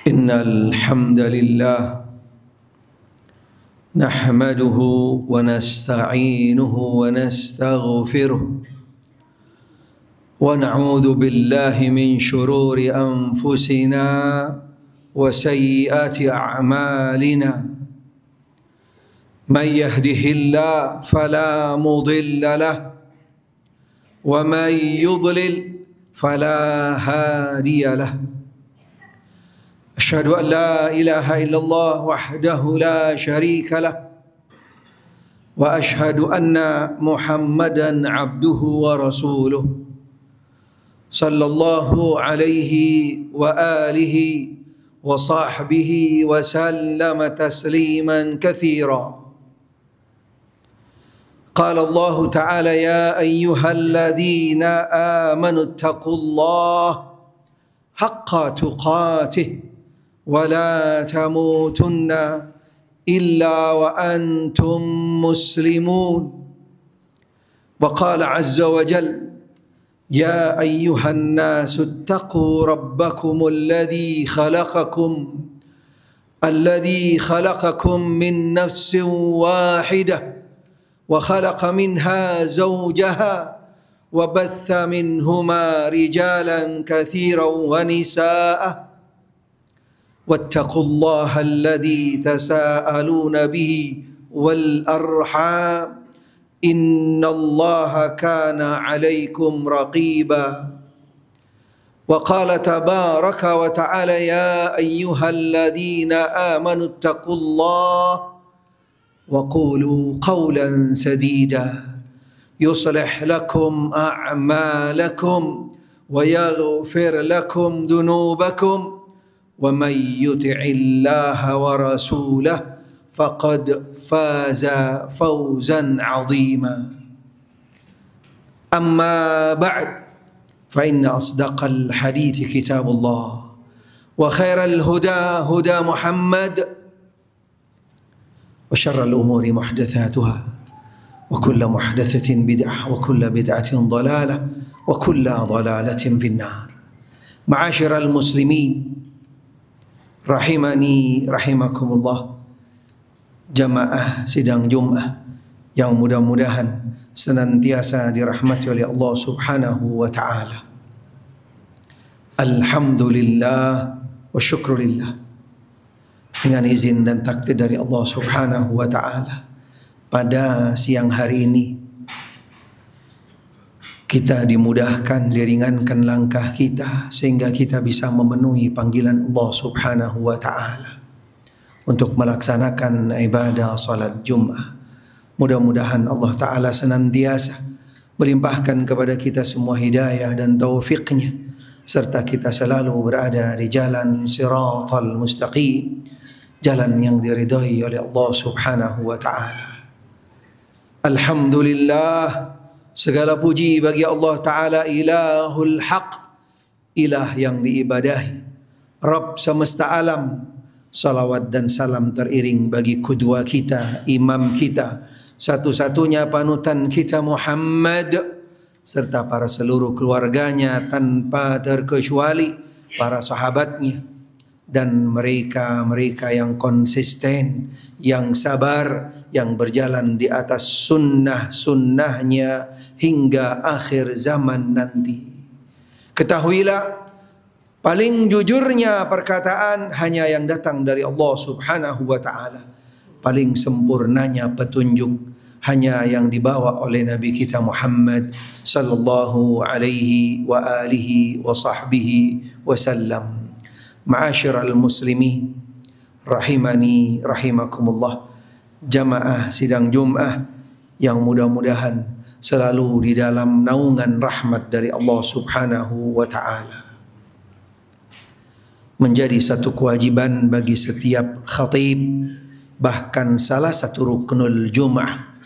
إن الحمد لله نحمده ونستعينه ونستغفره ونعوذ بالله من شرور أنفسنا وسيئات أعمالنا من يهده الله فلا مضل له ومن يضلل فلا هادي له أشهد أن لا إله إلا الله وحده لا شريك له وأشهد أن محمدا عبده ورسوله صلى الله عليه وآله وصحبه وسلم تسليما كثيرا. قال الله تعالى: يا أيها الذين آمنوا اتقوا الله حق تقاته ولا تموتن إلا وأنتم مسلمون. وقال عز وجل: يا أيها الناس اتقوا ربكم الذي خلقكم من نفس واحدة وخلق منها زوجها وبث منهما رجالا كثيرا ونساء واتقوا الله الذي تساءلون به والأرحام إن الله كان عليكم رقيبا. وقال تبارك وتعالى: يا أيها الذين آمنوا اتقوا الله وقولوا قولا سديدا يصلح لكم أعمالكم ويغفر لكم ذنوبكم ومن يطع الله ورسوله فقد فاز فوزا عظيما. أما بعد فإن أصدق الحديث كتاب الله وخير الهدى هدى محمد وشر الأمور محدثاتها وكل محدثة بدعة وكل بدعة ضلالة وكل ضلالة في النار. معاشر المسلمين rahimani rahimakumullah, jamaah sidang Jum'ah yang mudah-mudahan senantiasa dirahmati oleh Allah Subhanahu wa ta'ala. Alhamdulillah wa syukrulillah, dengan izin dan takdir dari Allah Subhanahu wa ta'ala, pada siang hari ini kita dimudahkan, diringankan langkah kita sehingga kita bisa memenuhi panggilan Allah Subhanahu wa ta'ala untuk melaksanakan ibadah salat Jum'ah. Mudah-mudahan Allah ta'ala senantiasa melimpahkan kepada kita semua hidayah dan taufiknya, serta kita selalu berada di jalan siratal mustaqim, jalan yang diridhai oleh Allah Subhanahu wa ta'ala. Alhamdulillah, segala puji bagi Allah Ta'ala, ilahul haq, ilah yang diibadahi, Rabb semesta alam. Salawat dan salam teriring bagi kudwa kita, imam kita, satu-satunya panutan kita Muhammad, serta para seluruh keluarganya tanpa terkecuali, para sahabatnya, dan mereka-mereka yang konsisten, yang sabar, yang berjalan di atas sunnah-sunnahnya hingga akhir zaman nanti. Ketahuilah, paling jujurnya perkataan hanya yang datang dari Allah Subhanahu wa ta'ala. Paling sempurnanya petunjuk hanya yang dibawa oleh Nabi kita Muhammad sallallahu alaihi wa alihi wa sahbihi wasallam. Ma'asyiral muslimin rahimani rahimakumullah, jamaah sidang Jum'ah yang mudah-mudahan selalu di dalam naungan rahmat dari Allah Subhanahu wa ta'ala. Menjadi satu kewajiban bagi setiap khatib, bahkan salah satu ruknul Jum'ah,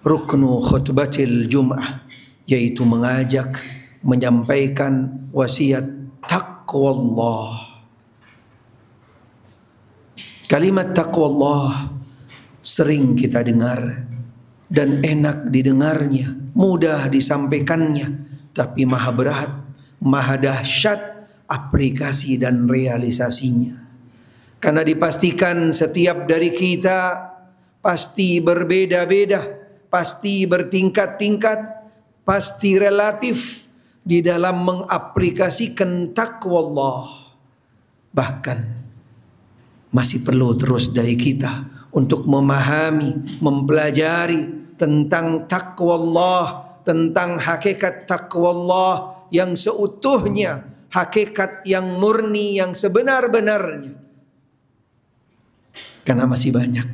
ruknu khutbatil Jum'ah, yaitu mengajak, menyampaikan wasiat taqwallah. Kalimat taqwallah sering kita dengar dan enak didengarnya, mudah disampaikannya, tapi maha berat, maha dahsyat aplikasi dan realisasinya. Karena dipastikan setiap dari kita pasti berbeda-beda, pasti bertingkat-tingkat, pasti relatif di dalam mengaplikasikan takwa Allah. Bahkan masih perlu terus dari kita untuk memahami, mempelajari tentang takwa Allah, tentang hakikat takwa Allah yang seutuhnya, hakikat yang murni, yang sebenar-benarnya. Karena masih banyak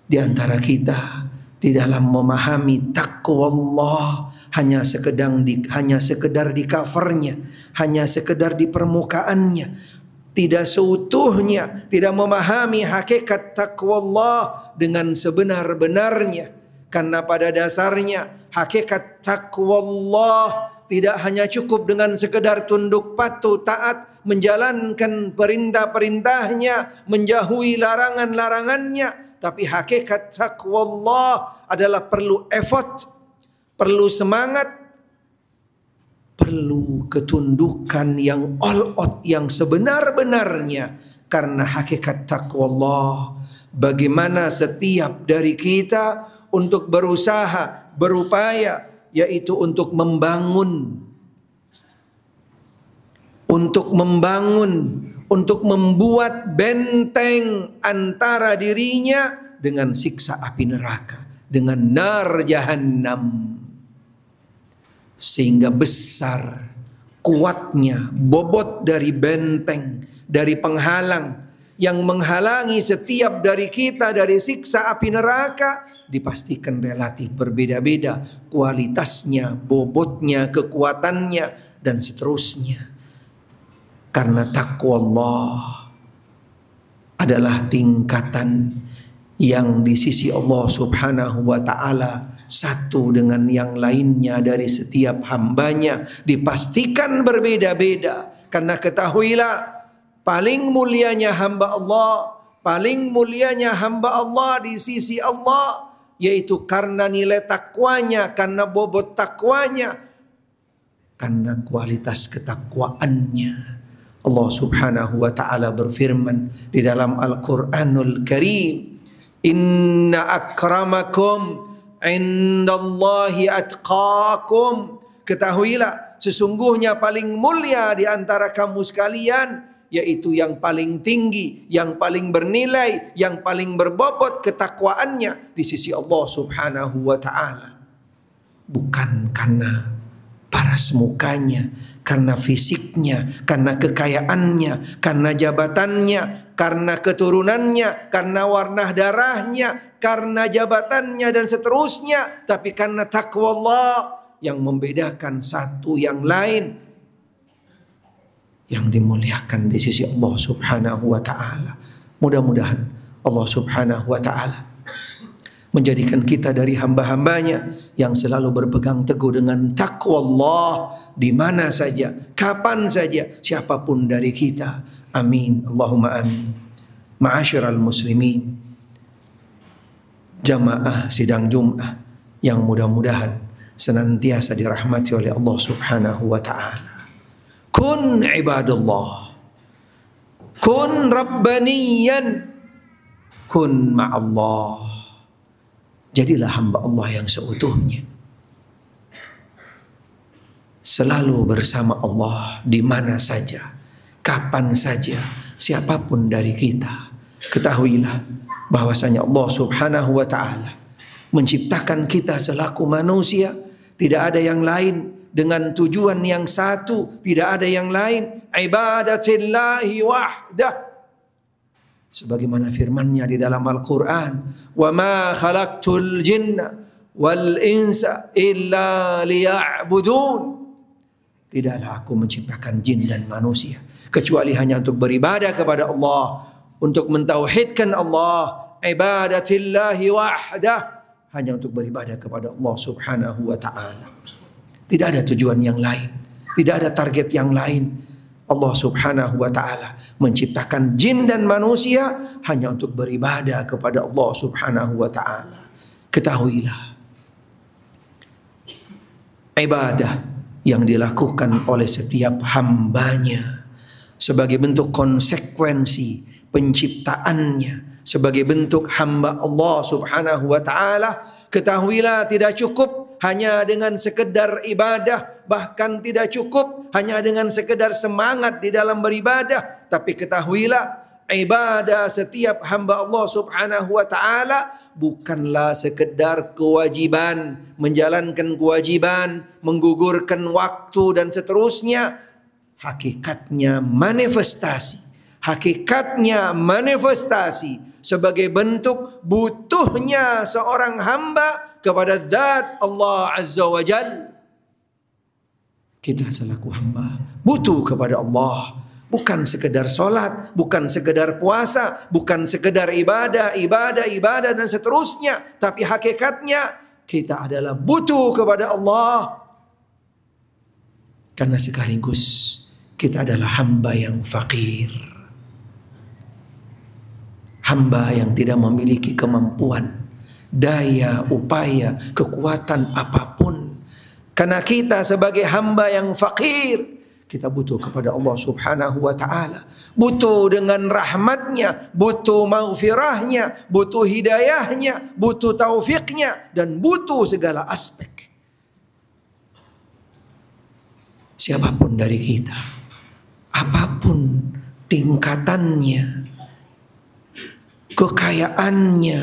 di antara kita di dalam memahami takwa Allah hanya sekedar di covernya, hanya sekedar di permukaannya, tidak seutuhnya, tidak memahami hakikat takwa Allah dengan sebenar-benarnya. Karena pada dasarnya hakikat takwa Allah tidak hanya cukup dengan sekedar tunduk patuh taat, menjalankan perintah-perintahnya, menjauhi larangan-larangannya. Tapi hakikat takwa Allah adalah perlu effort, perlu semangat, perlu ketundukan yang all out, yang sebenar-benarnya. Karena hakikat takwa Allah, bagaimana setiap dari kita untuk berusaha, berupaya, yaitu untuk membangun, untuk membuat benteng antara dirinya dengan siksa api neraka, dengan nar jahannam. Sehingga besar, kuatnya bobot dari benteng, dari penghalang yang menghalangi setiap dari kita dari siksa api neraka, dipastikan relatif berbeda-beda kualitasnya, bobotnya, kekuatannya, dan seterusnya. Karena takwa Allah adalah tingkatan yang di sisi Allah Subhanahu wa ta'ala satu dengan yang lainnya dari setiap hambanya, dipastikan berbeda-beda. Karena ketahuilah, paling mulianya hamba Allah, paling mulianya hamba Allah di sisi Allah, yaitu karena nilai takwanya, karena bobot takwanya, karena kualitas ketakwaannya. Allah Subhanahu wa ta'ala berfirman di dalam Al-Quranul Karim, inna akramakum indallahi atqakum. Ketahuilah, sesungguhnya paling mulia di antara kamu sekalian, yaitu yang paling tinggi, yang paling bernilai, yang paling berbobot ketakwaannya di sisi Allah Subhanahu wa ta'ala. Bukan karena paras mukanya, karena fisiknya, karena kekayaannya, karena jabatannya, karena keturunannya, karena warna darahnya, karena jabatannya dan seterusnya, tapi karena takwa Allah yang membedakan satu yang lain, yang dimuliakan di sisi Allah Subhanahu wa ta'ala. Mudah-mudahan Allah Subhanahu wa ta'ala menjadikan kita dari hamba-hambanya yang selalu berpegang teguh dengan takwa Allah di mana saja, kapan saja, siapapun dari kita. Amin. Allahumma amin. Ma'asyiral muslimin, jamaah sidang Jum'ah yang mudah-mudahan senantiasa dirahmati oleh Allah Subhanahu wa ta'ala. Kun ibadallah, kun rabbaniyan, kun ma'allah. Jadilah hamba Allah yang seutuhnya, selalu bersama Allah di mana saja, kapan saja, siapapun dari kita. Ketahuilah bahwasanya Allah Subhanahu wa ta'ala menciptakan kita selaku manusia, tidak ada yang lain, dengan tujuan yang satu, tidak ada yang lain, ibadatillahi wahdah. Sebagaimana firman-Nya di dalam Al-Quran, wa ma khalaqtul jinna wal insa illa liya'budun. Tidaklah aku menciptakan jin dan manusia kecuali hanya untuk beribadah kepada Allah, untuk mentauhidkan Allah, ibadatillahi wahdah, hanya untuk beribadah kepada Allah Subhanahu wa ta'ala. Tidak ada tujuan yang lain, tidak ada target yang lain. Allah Subhanahu wa ta'ala menciptakan jin dan manusia hanya untuk beribadah kepada Allah Subhanahu wa ta'ala. Ketahuilah, ibadah yang dilakukan oleh setiap hambanya sebagai bentuk konsekuensi penciptaannya sebagai bentuk hamba Allah Subhanahu wa ta'ala, ketahuilah tidak cukup hanya dengan sekedar ibadah, bahkan tidak cukup hanya dengan sekedar semangat di dalam beribadah, tapi ketahuilah ibadah setiap hamba Allah Subhanahu wa ta'ala bukanlah sekedar kewajiban, menjalankan kewajiban, menggugurkan waktu dan seterusnya. Hakikatnya manifestasi sebagai bentuk butuhnya seorang hamba kepada zat Allah Azza wa Jal. Kita selaku hamba butuh kepada Allah, bukan sekedar solat, bukan sekedar puasa, bukan sekedar ibadah dan seterusnya, tapi hakikatnya kita adalah butuh kepada Allah karena sekaligus kita adalah hamba yang fakir, hamba yang tidak memiliki kemampuan, daya, upaya, kekuatan apapun. Karena kita sebagai hamba yang fakir, kita butuh kepada Allah Subhanahu wa ta'ala, butuh dengan rahmatnya, butuh maghfirahnya, butuh hidayahnya, butuh taufiknya, dan butuh segala aspek. Siapapun dari kita, apapun tingkatannya, kekayaannya,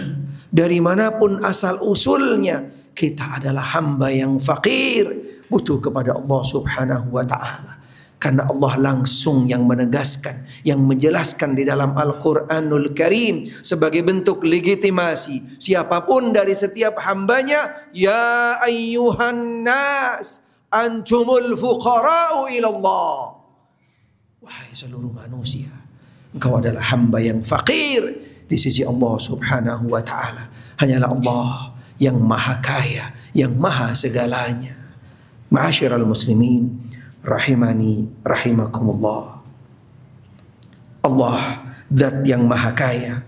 dari manapun asal usulnya, kita adalah hamba yang fakir, butuh kepada Allah Subhanahu wa ta'ala. Karena Allah langsung yang menegaskan, yang menjelaskan di dalam Al-Quranul Karim sebagai bentuk legitimasi siapapun dari setiap hambanya, ya ayyuhan nas antumul fuqara'u ilallah. Wahai seluruh manusia, engkau adalah hamba yang fakir di sisi Allah Subhanahu wa ta'ala. Hanyalah Allah yang maha kaya, yang maha segalanya. Ma'asyiral muslimin rahimani rahimakumullah. Allah zat yang maha kaya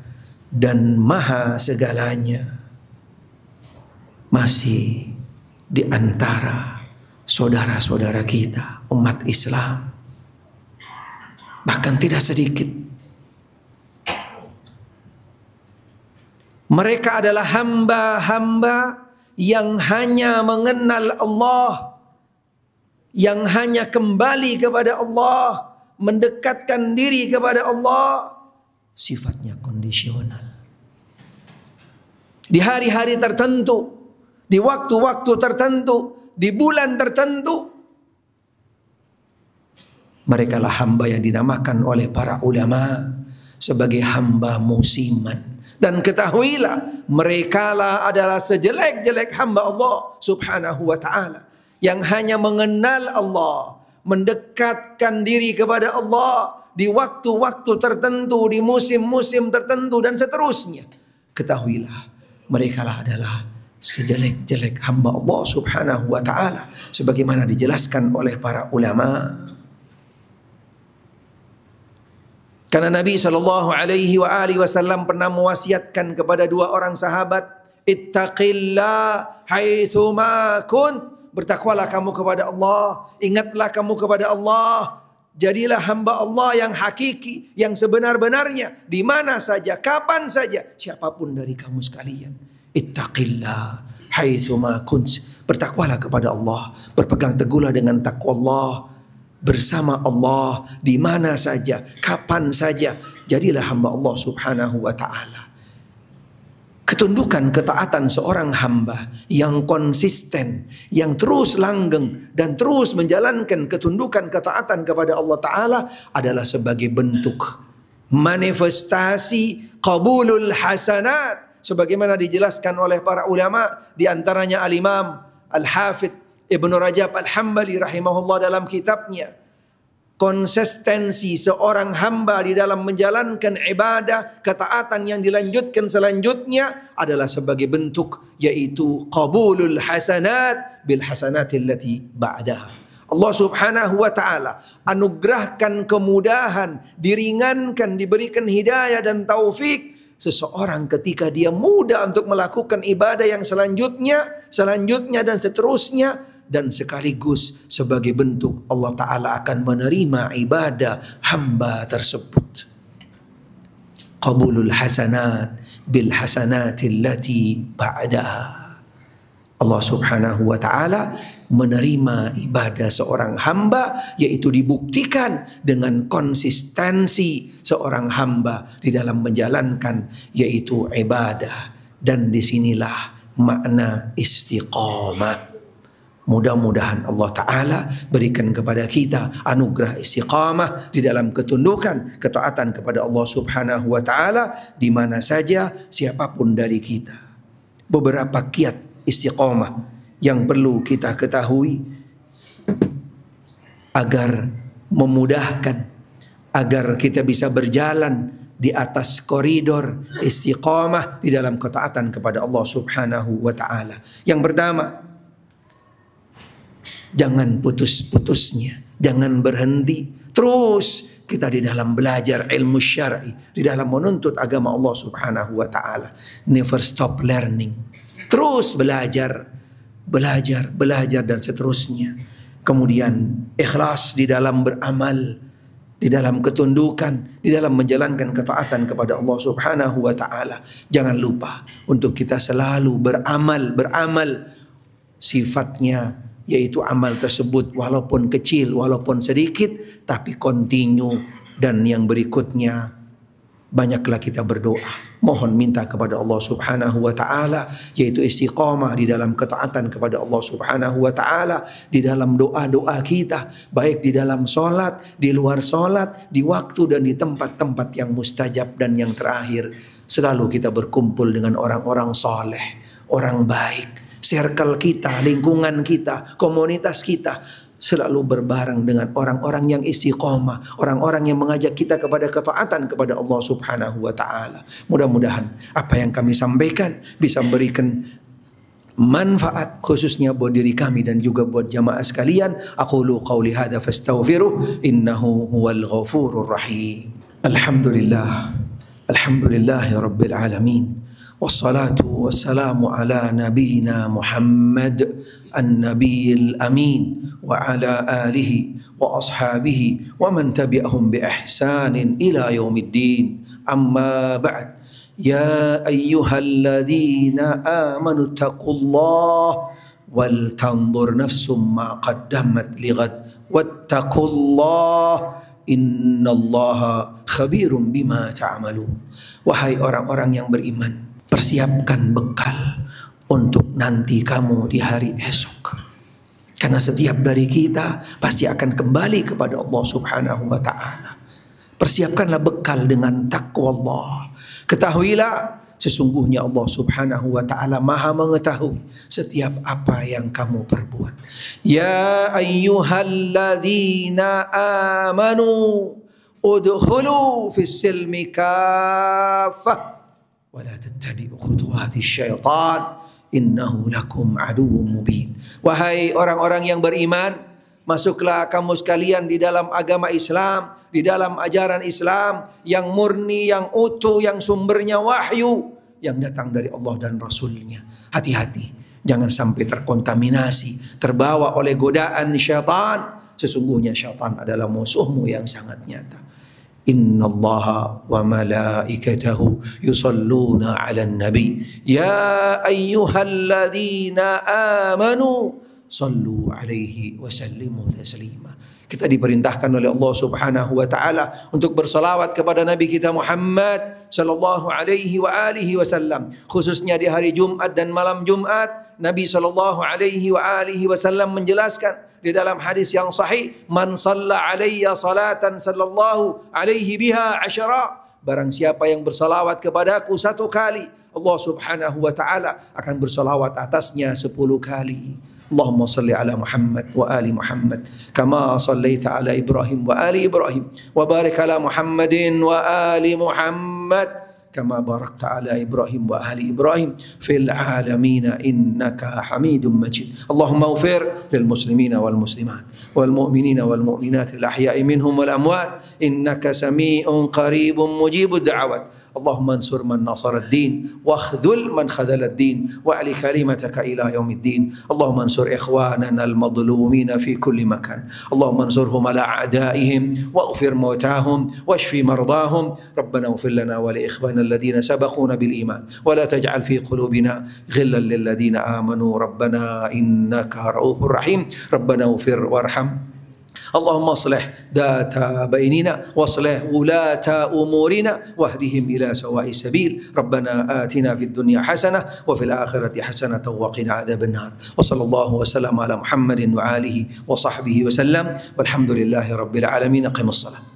dan maha segalanya masih di antara saudara-saudara kita umat Islam. Bahkan tidak sedikit mereka adalah hamba-hamba yang hanya mengenal Allah, yang hanya kembali kepada Allah, mendekatkan diri kepada Allah, sifatnya kondisional. Di hari-hari tertentu, di waktu-waktu tertentu, di bulan tertentu, mereka lah hamba yang dinamakan oleh para ulama sebagai hamba musiman. Dan ketahuilah, mereka lah adalah sejelek-jelek hamba Allah Subhanahu wa ta'ala, yang hanya mengenal Allah, mendekatkan diri kepada Allah di waktu-waktu tertentu, di musim-musim tertentu dan seterusnya. Ketahuilah, mereka lah adalah sejelek-jelek hamba Allah Subhanahu wa ta'ala, sebagaimana dijelaskan oleh para ulama. Karena Nabi SAW pernah mewasiatkan kepada dua orang sahabat, ittaqillah haitsuma kunt. Bertakwalah kamu kepada Allah, ingatlah kamu kepada Allah. Jadilah hamba Allah yang hakiki, yang sebenar-benarnya, di mana saja, kapan saja, siapapun dari kamu sekalian. Ittaqillah haitsuma kunt. Bertakwalah kepada Allah, berpegang teguhlah dengan takwa Allah, bersama Allah di mana saja, kapan saja. Jadilah hamba Allah Subhanahu wa ta'ala. Ketundukan ketaatan seorang hamba yang konsisten, yang terus langgeng dan terus menjalankan ketundukan ketaatan kepada Allah Ta'ala adalah sebagai bentuk manifestasi qabulul hasanat, sebagaimana dijelaskan oleh para ulama, di antaranya Al-Imam Al-Hafidh Ibnu Rajab Al-Hambali rahimahullah dalam kitabnya. Konsistensi seorang hamba di dalam menjalankan ibadah, ketaatan yang dilanjutkan selanjutnya adalah sebagai bentuk, yaitu qabulul hasanat bil hasanatil lati ba'daha. Allah Subhanahu wa ta'ala anugerahkan kemudahan, diringankan, diberikan hidayah dan taufik seseorang ketika dia mudah untuk melakukan ibadah yang selanjutnya dan seterusnya. Dan sekaligus sebagai bentuk Allah Ta'ala akan menerima ibadah hamba tersebut. qabulul hasanat bil hasanatil lati ba'daha. Allah Subhanahu wa ta'ala menerima ibadah seorang hamba, yaitu dibuktikan dengan konsistensi seorang hamba di dalam menjalankan yaitu ibadah. Dan disinilah makna istiqamah. Mudah-mudahan Allah Ta'ala berikan kepada kita anugerah istiqamah di dalam ketundukan, ketaatan kepada Allah Subhanahu wa ta'ala di mana saja, siapapun dari kita. Beberapa kiat istiqamah yang perlu kita ketahui agar memudahkan, agar kita bisa berjalan di atas koridor istiqamah di dalam ketaatan kepada Allah Subhanahu wa ta'ala. Yang pertama, jangan putus-putusnya, jangan berhenti. Terus kita di dalam belajar ilmu syar'i, di dalam menuntut agama Allah Subhanahu wa ta'ala. Never stop learning. Terus belajar dan seterusnya. Kemudian ikhlas di dalam beramal, di dalam ketundukan, di dalam menjalankan ketaatan kepada Allah Subhanahu wa ta'ala. Jangan lupa untuk kita selalu beramal sifatnya, yaitu amal tersebut walaupun kecil, walaupun sedikit, tapi continue. Dan yang berikutnya, banyaklah kita berdoa. Mohon minta kepada Allah Subhanahu wa ta'ala, yaitu istiqamah di dalam ketaatan kepada Allah Subhanahu wa ta'ala, di dalam doa-doa kita, baik di dalam sholat, di luar sholat, di waktu dan di tempat-tempat yang mustajab. Dan yang terakhir, selalu kita berkumpul dengan orang-orang soleh, orang baik. Circle kita, lingkungan kita, komunitas kita selalu berbareng dengan orang-orang yang istiqomah, orang-orang yang mengajak kita kepada ketaatan kepada Allah Subhanahu wa ta'ala. Mudah-mudahan apa yang kami sampaikan bisa memberikan manfaat khususnya buat diri kami dan juga buat jamaah sekalian. Aqulu qawli hadza fastaghfiruh innahu huwal ghafurur rahim. Alhamdulillahi rabbil alamin. Wassalatu wassalamu ala nabiyyina Muhammad an-nabiyil amin wa ala alihi wa ashabihi wa man tabi'ahum bi ihsanin ila yaumiddin. Amma ba'd. Ya ayyuhalladzina amanu taqullaha wal tanzur nafsum ma qaddamat lighad wattaqullaha innallaha khabirum bima ta'malun. Wahai orang-orang yang beriman, persiapkan bekal untuk nanti kamu di hari esok. Karena setiap dari kita pasti akan kembali kepada Allah Subhanahu wa ta'ala. Persiapkanlah bekal dengan takwa Allah. Ketahuilah sesungguhnya Allah Subhanahu wa ta'ala maha mengetahui setiap apa yang kamu perbuat. Ya ayyuhalladzina amanu udkhulu fis silmi kaffah wala tattabi'u khutuwatis syaitan innahu lakum aduwwum mubin. Wahai orang-orang yang beriman, masuklah kamu sekalian di dalam agama Islam, di dalam ajaran Islam yang murni, yang utuh, yang sumbernya wahyu, yang datang dari Allah dan Rasulnya. Hati-hati, jangan sampai terkontaminasi, terbawa oleh godaan syaitan. Sesungguhnya syaitan adalah musuhmu yang sangat nyata. Innallaha wa malaikatahu yusalluna 'alan nabi ya ayyuhalladzina amanu sallu 'alaihi wa sallimu taslima. Kita diperintahkan oleh Allah Subhanahu wa ta'ala untuk bersalawat kepada Nabi kita Muhammad sallallahu alaihi wa alihi wasallam. Khususnya di hari Jumat dan malam Jumat, Nabi sallallahu alaihi wa alihi wasallam menjelaskan di dalam hadis yang sahih, man shalla alayya salatan sallallahu alaihi biha asyara. Barang siapa yang bersalawat kepadaku 1 kali, Allah Subhanahu wa ta'ala akan bersalawat atasnya 10 kali. Allahumma salli ala Muhammad wa ali Muhammad kama sallaita ala Ibrahim wa ali Ibrahim wa barik ala Muhammadin wa ali Muhammad كما باركت على إبراهيم وآل إبراهيم في العالمين إنك حميد مجيد. اللهم اغفر للمسلمين والمسلمات والمؤمنين والمؤمنات الأحياء منهم والأموات إنك سميع قريب مجيب الدعوات. اللهم انصر من نصر الدين واخذل من خذل الدين واعل كلمتك إلى يوم الدين. اللهم انصر إخواننا المظلومين في كل مكان، اللهم انصرهم على أعدائهم واغفر موتاهم واشف مرضاهم. ربنا اغفر لنا ولإخواننا الذين سبقونا بالإيمان ولا تجعل في قلوبنا غلا للذين آمنوا ربنا إنك رؤوف رحيم. ربنا اغفر وارحم. اللهم اصلح ذات بيننا واصلح ولاة أمورنا واهدهم إلى سواء السبيل. ربنا آتنا في الدنيا حسنة وفي الآخرة حسنة وقنا عذاب النار. وصلى الله وسلم على محمد وآله وصحبه وسلم والحمد لله رب العالمين. قم الصلاة.